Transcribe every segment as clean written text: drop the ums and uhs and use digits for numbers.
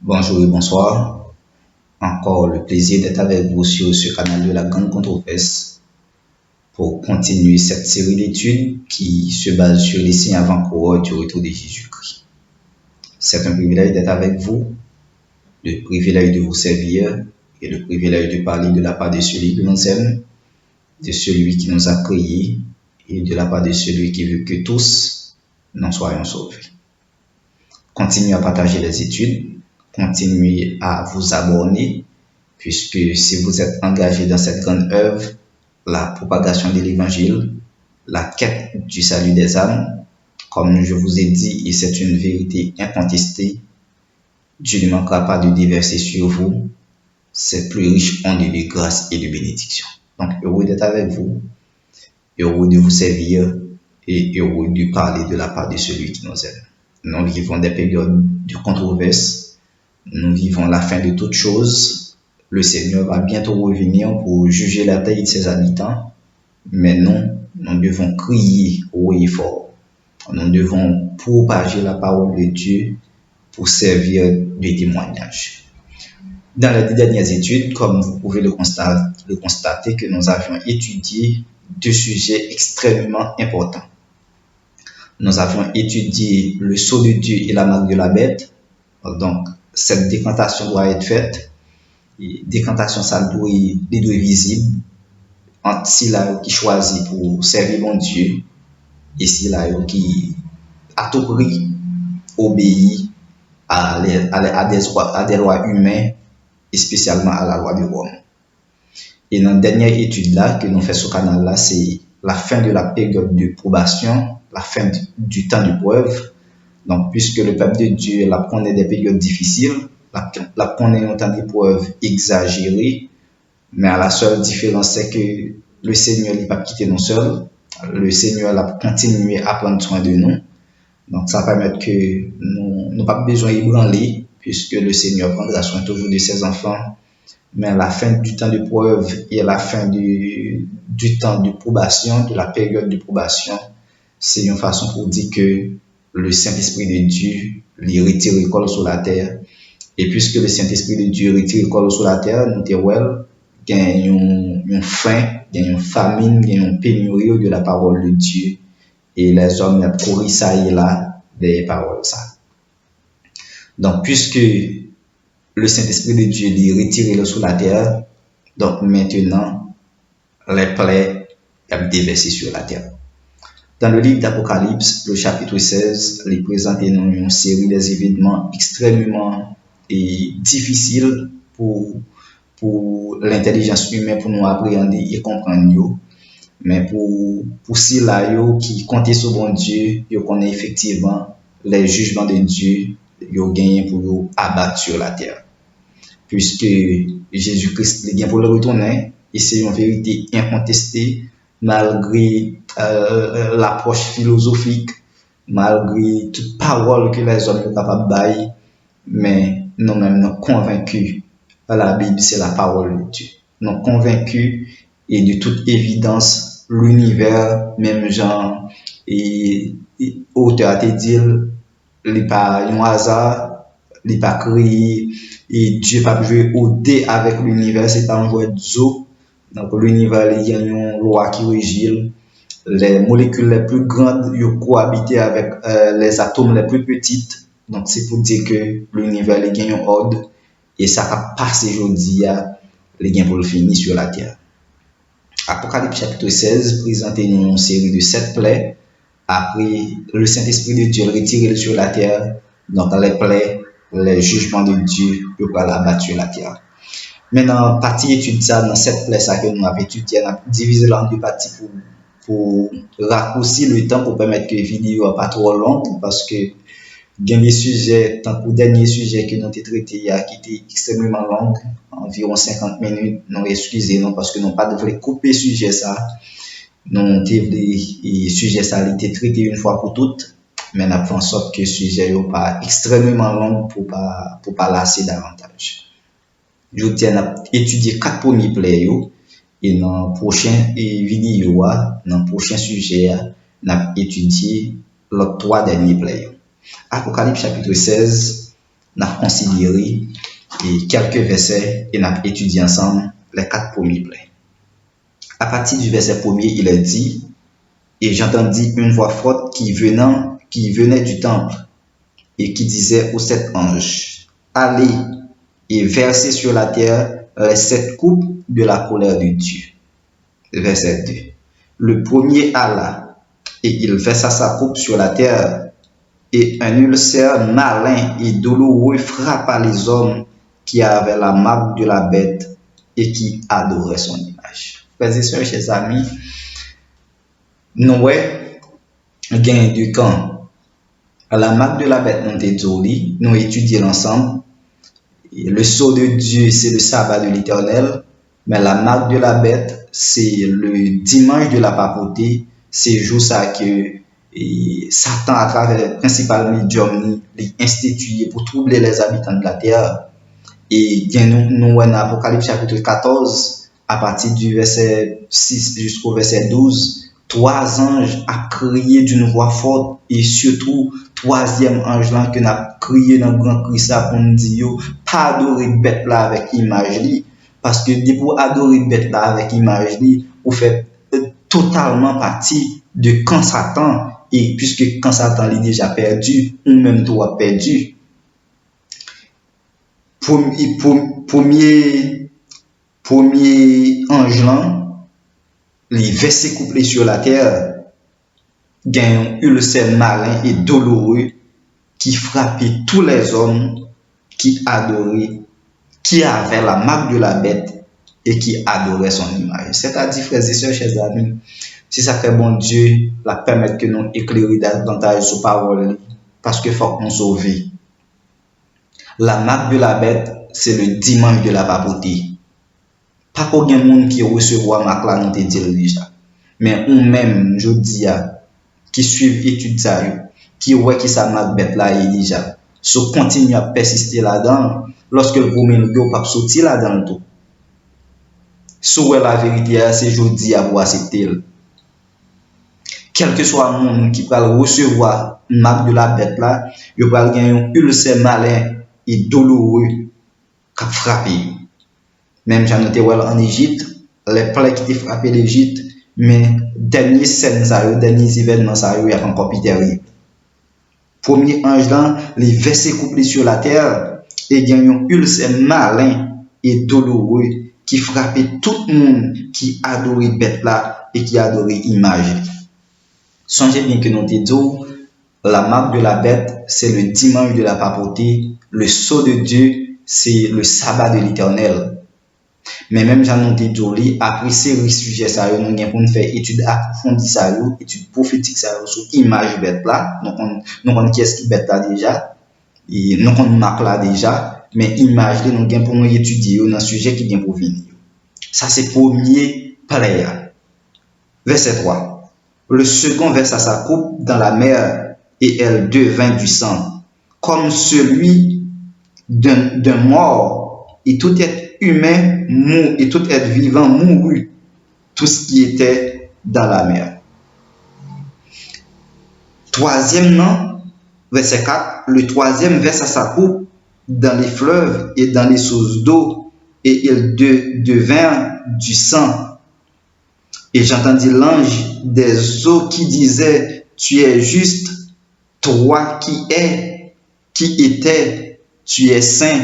Bonjour et bonsoir. Encore le plaisir d'être avec vous sur ce canal de la Grande Controverse pour continuer cette série d'études qui se base sur les signes avant-coureurs du retour de Jésus-Christ. C'est un privilège d'être avec vous, le privilège de vous servir et le privilège de parler de la part de celui qui nous aime, de celui qui nous a créés et de la part de celui qui veut que tous n'en soyons sauvés. Continuez à partager les études. Continuez à vous abonner, puisque si vous êtes engagé dans cette grande œuvre, la propagation de l'évangile, la quête du salut des âmes, comme je vous ai dit, et c'est une vérité incontestée, Dieu ne manquera pas de déverser sur vous ses plus riches ondes de grâce et de bénédiction. Donc, heureux d'être avec vous, heureux de vous servir et heureux de parler de la part de celui qui nous aime. Nous vivons des périodes de controverse. Nous vivons la fin de toutes choses. Le Seigneur va bientôt revenir pour juger la terre de ses habitants. Mais nous devons crier haut et fort. Nous devons propager la parole de Dieu pour servir de témoignage. Dans les dernières études, comme vous pouvez le constater, que nous avions étudié deux sujets extrêmement importants. Nous avions étudié le sceau de Dieu et la marque de la bête. Donc, cette décantation doit être faite. Et décantation, ça doit être visible entre ceux qui choisit pour servir mon Dieu et ceux qui, à tout prix, obéit à des lois humaines et spécialement à la loi de Rome. Et dans la dernière étude là que nous faisons sur ce canal là, c'est la fin de la période de probation, la fin du temps de preuve. Donc, puisque le peuple de Dieu la connaît des périodes difficiles, la connaît un temps d'épreuve exagéré, mais à la seule différence, c'est que le Seigneur n'est pas quitté nous seuls, le Seigneur a continué à prendre soin de nous. Donc, ça permet que nous n'avons pas besoin d'ébranler, puisque le Seigneur prendra soin toujours de ses enfants. Mais à la fin du temps de preuve et à la fin du temps de probation, de la période de probation, c'est une façon pour dire que le Saint-Esprit de Dieu lui retire l'école sur la terre. Et puisque le Saint-Esprit de Dieu retire l'école sur la terre, nous avons une faim, une famine, une pénurie de la parole de Dieu. Et les hommes courent ça et là des paroles ça. Donc, puisque le Saint-Esprit de Dieu lui retire sur la terre, donc maintenant, les plaies sont déversées sur la terre. Dans le livre d'Apocalypse, le chapitre 16, il présente une série des événements extrêmement difficiles pour l'intelligence humaine, pour nous appréhender et comprendre. Mais pour ceux-là qui comptent sur bon Dieu, ils connaissent effectivement les jugements de Dieu, ils gagnent pour abattre sur la terre. Puisque Jésus-Christ est bien pour le retourner, et c'est une vérité incontestée, malgré l'approche philosophique, malgré toute parole que les hommes sont capables de bailler, mais nous-mêmes nous convaincus. La Bible, c'est la parole de Dieu. Nous convaincus et de toute évidence, l'univers, même genre, et auteur a dit, il n'est pas un hasard, il n'est pas créé, et Dieu n'a pas joué au dé avec l'univers, c'est pas un jouet de zoo. Donc l'univers, il y a une loi qui régit. Les molécules les plus grandes cohabitent avec les atomes les plus petites. Donc c'est pour dire que l'univers il gagne un ordre et ça va passer aujourd'hui à les gains pour le finir sur la terre. Apocalypse chapitre 16 présente une série de 7 plaies. Après le Saint-Esprit de Dieu retiré sur la terre, donc les plaies, les jugements de Dieu pour l'abattre sur la terre. Maintenant, partie étude ça dans cette plaies ça que nous avons étudié, on a divisé en deux parties pour raccourcir le temps pour permettre que la vidéo n'est pas trop longue parce que il y a des sujets, tant que le dernier sujet que nous avons traité qui était extrêmement long, environ 50 minutes, nous excusez-nous parce que nous n'avons pas de couper le sujet ça. Nous avons le sujet ça a été traité une fois pour toutes, mais nous avons fait en sorte que le sujet n'est pas extrêmement long pour pas lasser davantage. Je tiens à étudier 4 premiers plays et dans la prochaine vidéo, dans le prochain sujet, nous avons étudié les 3 derniers plays. Apocalypse chapitre 16, n'a considéré et quelques versets et n'a étudié ensemble les 4 premiers plaies. À partir du verset 1er, il est dit, et j'entendis une voix forte qui venait du temple et qui disait aux 7 anges, allez et versez sur la terre les 7 coupes de la colère de Dieu. Verset 2. Le premier alla et il versa sa coupe sur la terre et un ulcère malin et douloureux frappa les hommes qui avaient la marque de la bête et qui adoraient son image. Frères et sœurs, chers amis, nous gagnons du camp. À la marque de la bête, nous étudions ensemble. Le sceau de Dieu, c'est le sabbat de l'Éternel, mais la marque de la bête, c'est le dimanche de la papauté. C'est jour ça que Satan, à travers principalement médium, les institué pour troubler les habitants de la terre. Et nous en Apocalypse chapitre 14, à partir du verset 6 jusqu'au verset 12, 3 anges a crié d'une voix forte et surtout troisième ange là que n'a crié dans grand cri ça pour nous dire pas adorer bête là avec image li parce que pour adorer bête là avec image li vous fait totalement partie de quand Satan et puisque quand Satan est déjà perdu ou même toi perdu. Premier ange là les versets couplés sur la terre gagnent ulcère malin et douloureux qui frappait tous les hommes qui adoraient, qui avaient la marque de la bête et qui adoraient son image. C'est-à-dire, frères et sœurs, chers amis, si ça fait bon Dieu, la permettre que nous éclairions davantage sur parole, parce que faut qu'on sauve. La marque de la bête, c'est le dimanche de la papauté. Pas pour un monde qui recevoir marque là, nous te dit déjà. Mais on même, je dis, qui suivent études ça, qui voient qui ça marque bête là et déjà. So continue à persister là-dedans, lorsque vous mettez le pas sortir là-dedans le tout. So la vérité, c'est je dis à vous accepter. Quel que soit le monde qui va recevoir marque de la bête là, il va gagner un ulcère malin et douloureux qui frappe. Même j'en étais en Égypte, les plaies qui frappé l'Égypte, mais dernier scène ça, derniers événements ça, il y a encore plus terrible. Premier ange là, les versets couplés sur la terre et gagne un ulcère malin et douloureux qui frappait tout le monde qui adorait bête là et qui adorait image. Songez bien que nous te dit, la marque de la bête, c'est le dimanche de la papauté, le sceau de Dieu, c'est le sabbat de l'Éternel. Mais même j'en ai dit, après ces sujets, ça, nous avons fait études approfondies, ça, études prophétiques, ça, sur image bête là. Nous on qui est-ce qui bête là déjà. Et nous on marque là déjà. Mais image là, nous avons pour nous étudier dans un sujet qui vient pour venir. Ça, c'est premier plaie. Verset 3. Le second versa sa coupe dans la mer et elle devint du sang, comme celui d'un mort, et tout être humain mourut, et tout être vivant mourut, tout ce qui était dans la mer. Troisième nom, verset 4, le troisième versa sa coupe dans les fleuves et dans les sources d'eau, et il devint du sang. Et j'entendis l'ange des eaux qui disait, tu es juste, toi qui étais, tu es saint,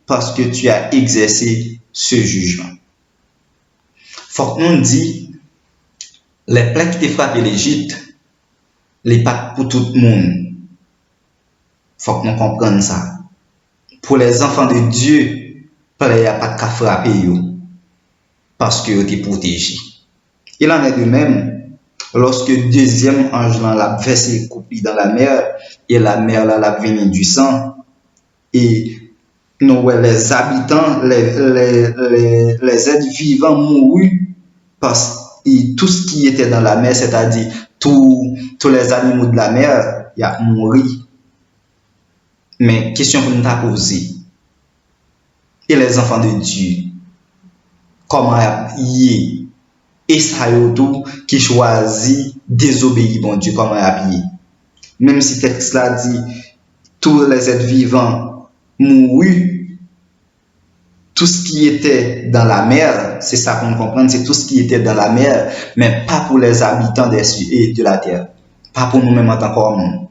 parce que tu as exercé ce jugement. Faut que nous dit, les plaies qui te frappent l'Égypte, les pas pour tout le monde. Faut que nous comprenions ça. Pour les enfants de Dieu, plaies a pas qu'à frapper parce que tu es protégé. Il en est de même lorsque le deuxième ange l'a versé coupé dans la mer et la mer là l'a venu du sang et nous les habitants, les êtres vivants mourus parce que tout ce qui était dans la mer, c'est-à-dire tous les animaux de la mer, il a mouru. Mais question pour nous poser, et les enfants de Dieu, comment y est? Et ça y est tout qui choisit désobéir bon Dieu, comment y est? Même si le texte là dit tous les êtres vivants mouru tout ce qui était dans la mer, c'est ça qu'on comprend, c'est tout ce qui était dans la mer, mais pas pour les habitants des cieux et de la terre, pas pour nous-mêmes en tant qu'hommes.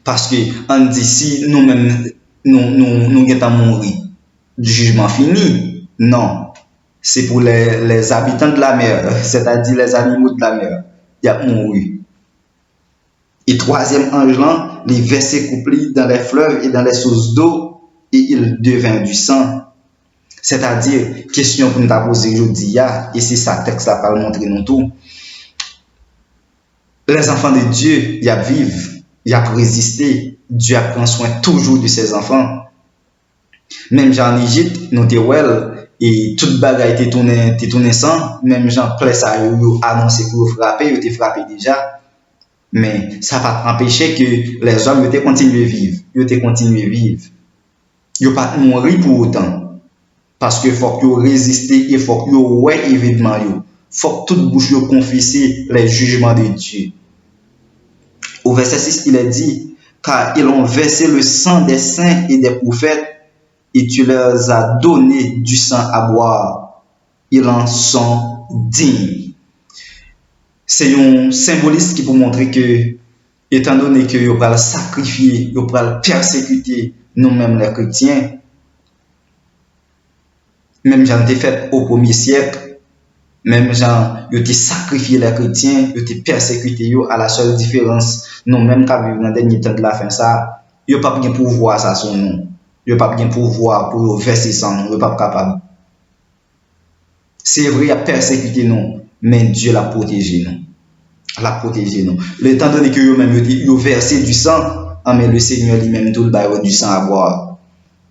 Parce que on dit si nous-mêmes nous sommes mourir, du jugement fini. Non, c'est pour les habitants de la mer, c'est-à-dire les animaux de la mer. Il a mouru. Et troisième ange là, les versets couplés dans les fleuves et dans les sources d'eau, et il devint du sang. C'est-à-dire, question pour nous poser aujourd'hui, et c'est ça texte là va le montrer nous tout. Les enfants de Dieu, ils vivent, ils ont résisté. Dieu prend soin toujours de ses enfants. Même en Égypte, nous avons et toute bagaille était tournée sans, même Jean plein ça annoncé pour frapper, il était frappé déjà. Mais ça va empêcher que les hommes étaient continuer à vivre, ils étaient continuer à vivre. Ils pas mourir pour autant parce que faut qu'ils résistent et faut qu'ils ouais évidemment yo. Faut que toute bouche confesser les jugements de Dieu. Au verset 6, il est dit car ils ont versé le sang des saints et des prophètes et tu leur as donné du sang à boire. Ils en sont dignes. C'est un symbolisme qui pour montrer que, étant donné que vous allez sacrifier, vous allez persécuter nous-mêmes les chrétiens, même j'en ai fait au 1er siècle, même gens, ils ont sacrifié les chrétiens, ils ont persécuté, à la seule différence, nous-mêmes qui vivons dans le dernier temps de la fin, ça, ils n'ont pas bien pouvoir ça sur nous. Ils n'ont pas bien pouvoir pour verser sans nous, ils n'ont pas capable. C'est vrai, il a persécuté nous, mais Dieu l'a protégé nous. L'a protégé nous. Étant donné que eux-mêmes ils ont versé du sang, mais le Seigneur lui-même tout le bail du sang à boire.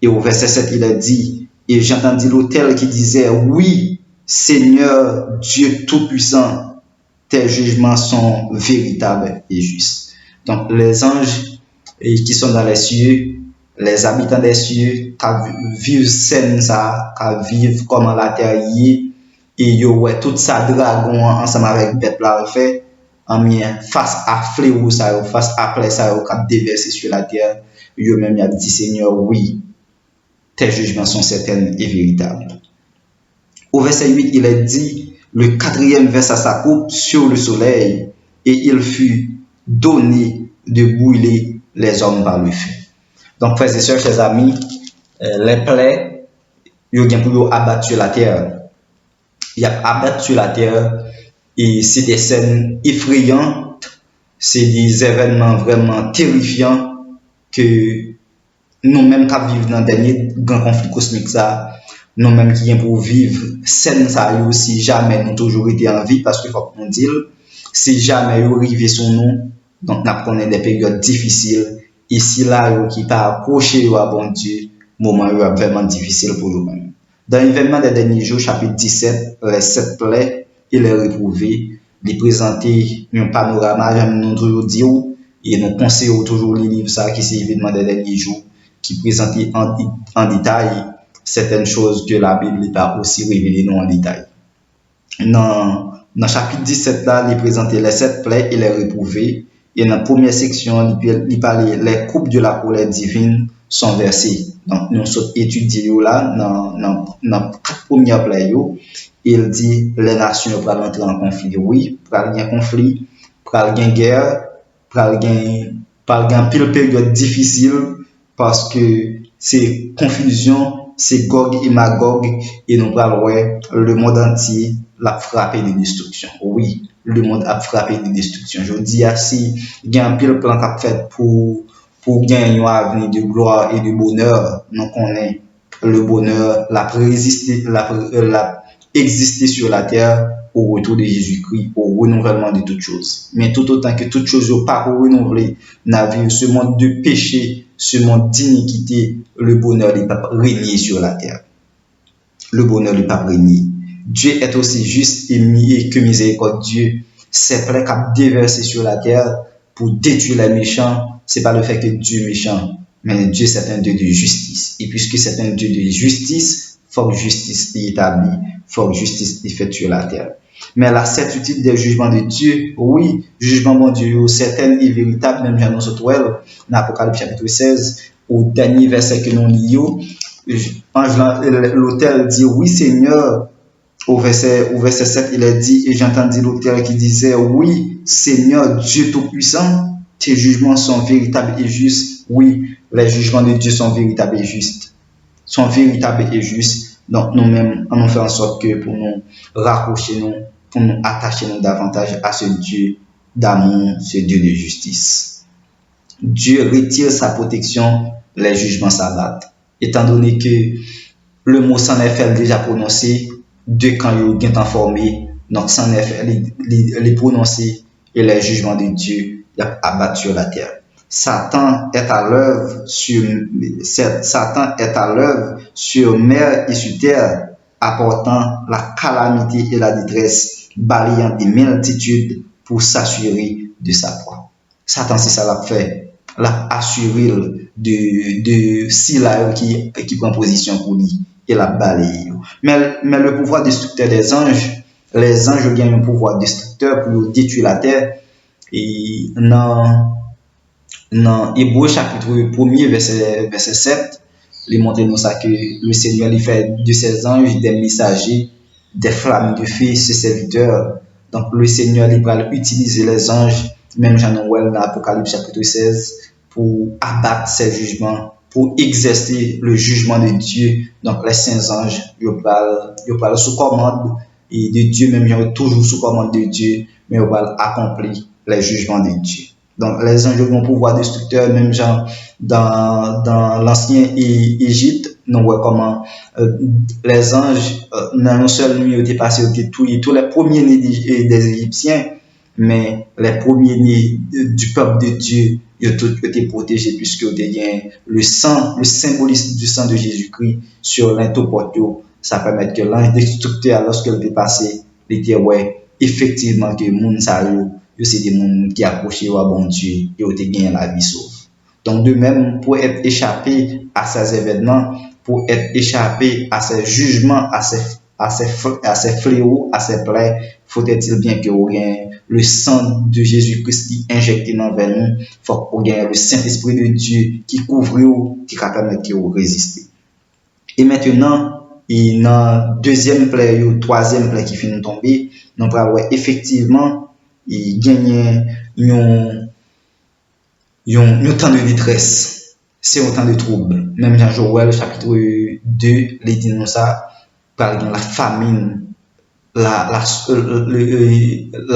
Et au verset 7, il a dit, et j'entendis l'autel qui disait, oui, Seigneur Dieu Tout-Puissant, tes jugements sont véritables et justes. Donc les anges qui sont dans les cieux, les habitants des cieux, qui vivent scène ça, qui vivent comme la terre y et yo ouais tout ça dragon ensemble avec bête là fait en mien face à fléau ça face à plaie ça qui déverser sur la terre yo même y a dit Seigneur oui tes jugements sont certains et véritables. Au verset 8 il est dit le quatrième verse à sa coupe sur le soleil et il fut donné de brûler les hommes par le feu. Donc, frères et sœurs, chers amis, les plaies, ils ont pour abattre la terre. Ils ont abattu la terre et c'est des scènes effrayantes, c'est des événements vraiment terrifiants que nous-mêmes qui vivons dans le dernier grand conflit cosmique, ça, nous-mêmes qui viennent pour vivre, scène ça aussi, jamais nous toujours été en vie parce qu'il faut qu'on dise, si jamais nous arrivons sur nous, donc nous prenons des périodes difficiles. Et si là, qui t'a approché à bon Dieu, moment vraiment difficile pour nous-mêmes. Dans l'événement des derniers jours, chapitre 17, les 7 plaies et les reprouvés, les présenter un panorama, j'aime nous toujours dire, et nous conseillons toujours les livres ça, qui c'est l'événement des derniers jours, qui présentent en détail certaines choses que la Bible a aussi révélées nous en détail. Dans chapitre 17, là, il présente les 7 plaies et les reprouvés. Et dans la première section, il parle les coupes de la colère divine sont versées. Donc, nous sommes étudiés là, dans 4 premières plaies. Il dit les nations vont entrer en conflit. Oui, pour y un conflit, pour y une guerre, pour y une période difficile parce que c'est confusion, c'est Gog et Magog et nous parlons le monde entier l'a frappé de destruction. Oui, le monde a frappé de destruction. Je dis si il y a un pile plan qu'a fait pour gagner un avenir de gloire et de bonheur, nous connaissons le bonheur, la exister sur la terre au retour de Jésus-Christ, au renouvellement de toutes choses. Mais tout autant que toutes choses n'ont pas renouvelé, navire ce monde de péché, ce monde d'iniquité, le bonheur n'est pas régné sur la terre. Le bonheur n'est pas régné. Dieu est aussi juste et que miséricordieux. C'est vrai qu'a déversé sur la terre pour détruire les méchants. C'est pas le fait que Dieu est méchant, mais Dieu c'est un Dieu de justice. Et puisque c'est un Dieu de justice, faut que justice est établie, faut que justice est faite sur la terre. Mais la certitude des jugements de Dieu, oui, jugement bon Dieu, certain et véritable, même j'en ai autres, dans l'Apocalypse chapitre 16, au dernier verset que nous lisons, l'autel dit, oui Seigneur, au verset 7, il est dit, et j'entendis l'autel qui disait, oui Seigneur, Dieu Tout-Puissant, tes jugements sont véritables et justes. Oui, les jugements de Dieu sont véritables et justes. Sont véritables et justes. Donc nous-mêmes, on fait en sorte que pour nous raccrocher nous, pour nous attacher nous davantage à ce Dieu d'amour, ce Dieu de justice. Dieu retire sa protection, les jugements s'abattent. Étant donné que le mot s'en est fait déjà prononcé, deux camps ont été formés, donc s'en est fait les prononcés et les jugements de Dieu abattus sur la terre. Satan est à l'œuvre sur mer et sur terre, apportant la calamité et la détresse, balayant des multitudes pour s'assurer de sa proie. Satan, c'est ça l'a fait, l'a assuré de Sila qui prend position pour lui et la balaye. Mais le pouvoir destructeur des anges, les anges gagnent un pouvoir destructeur pour détruire la terre. Et dans Hébreux chapitre 1er, verset 7, il montre nous ça que le Seigneur lui fait de ses anges des messagers, des flammes de feu, ses serviteurs. Donc le Seigneur il va utiliser les anges, même Jean-Noël dans l'Apocalypse chapitre 16, pour abattre ses jugements, pour exercer le jugement de Dieu. Donc les saints anges, ils parlent sous commande et de Dieu, même ils toujours sous commande de Dieu, mais ils parlent accomplir les jugements de Dieu. Donc les anges ont un pouvoir destructeur, même genre dans l'ancien Égypte, nous voyons comment les anges, dans une seule nuit, ont été passés, ont été tués, tous les premiers-nés des Égyptiens, mais les premiers-nés du peuple de Dieu, ils ont été protégés puisque ont été le sang, le symbolisme du sang de Jésus-Christ sur l'intoportio. Ça permet que l'ange destructeur, lorsqu'il était passé, il était ouais, effectivement que moun sa yo, c'est des gens qui approchent à bon Dieu et ont gagné la vie sauve. Donc de même, pour être échappé à ces événements, pour être échappé à ces jugements, à ces fléaux, à ces plaies, faut-il bien que vous ayez le sang de Jésus-Christ qui est injecté dans nous, faut que vous ayez le Saint-Esprit de Dieu qui couvre vous, qui permet que vous résister. Et maintenant, il y a deuxième plaie ou troisième plaie qui finit de tomber, nous pourrons voir effectivement il gagne un temps de détresse, c'est un temps de trouble. Même dans Joël chapitre 2, il dit nous ça, par exemple la famine, la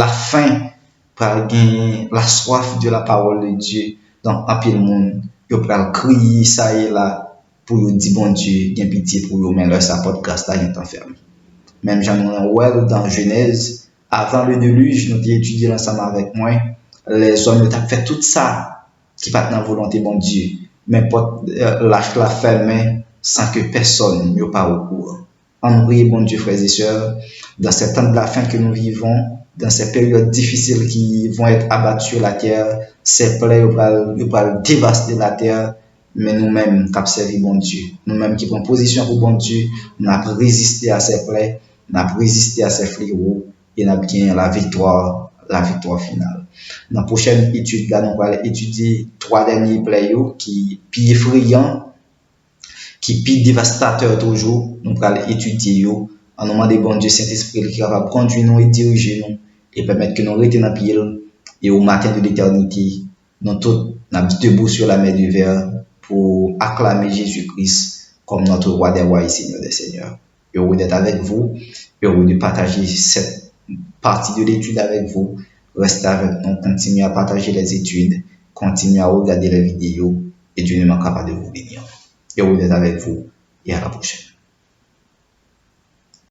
faim, par exemple la soif de la parole de Dieu. Donc en pile monde, il peut crier ça et là pour dire bon Dieu, bien pitié pour eux, mais leur sa podcast là est enfermé. Même Jean-Noël dans Genèse, avant le déluge, nous avons étudié ensemble avec moi, les hommes ont fait tout ça qui part dans la volonté de Dieu, mais lâche la ferme sans que personne ne pas au courant. En prie, bon Dieu, frères et sœurs, dans ces temps de la fin que nous vivons, dans ces périodes difficiles qui vont être abattues sur la terre, ces plaies vont dévaster la terre, mais nous-mêmes qui observons bon Dieu, nous-mêmes qui prenons position pour bon Dieu, nous avons résisté à ces plaies, nous avons résisté à ces fléaux et nous avons gagné la victoire finale. Dans la prochaine étude, là, nous allons étudier 3 derniers plaies qui sont plus effrayants, qui sont plus dévastateurs toujours. Nous allons étudier en nom de bon Dieu Saint-Esprit qui va conduire nous et diriger nous et permettre que nous restions dans pied et au matin de l'éternité, nous tous debout sur la mer du verre pour acclamer Jésus-Christ comme notre roi des rois et Seigneur des seigneurs. Heureux d'être avec vous, heureux de partager cette partie de l'étude avec vous. Restez avec nous, continuez à partager les études, continuez à regarder les vidéos et Dieu ne manquera pas de vous bénir. Heureux d'être avec vous et à la prochaine.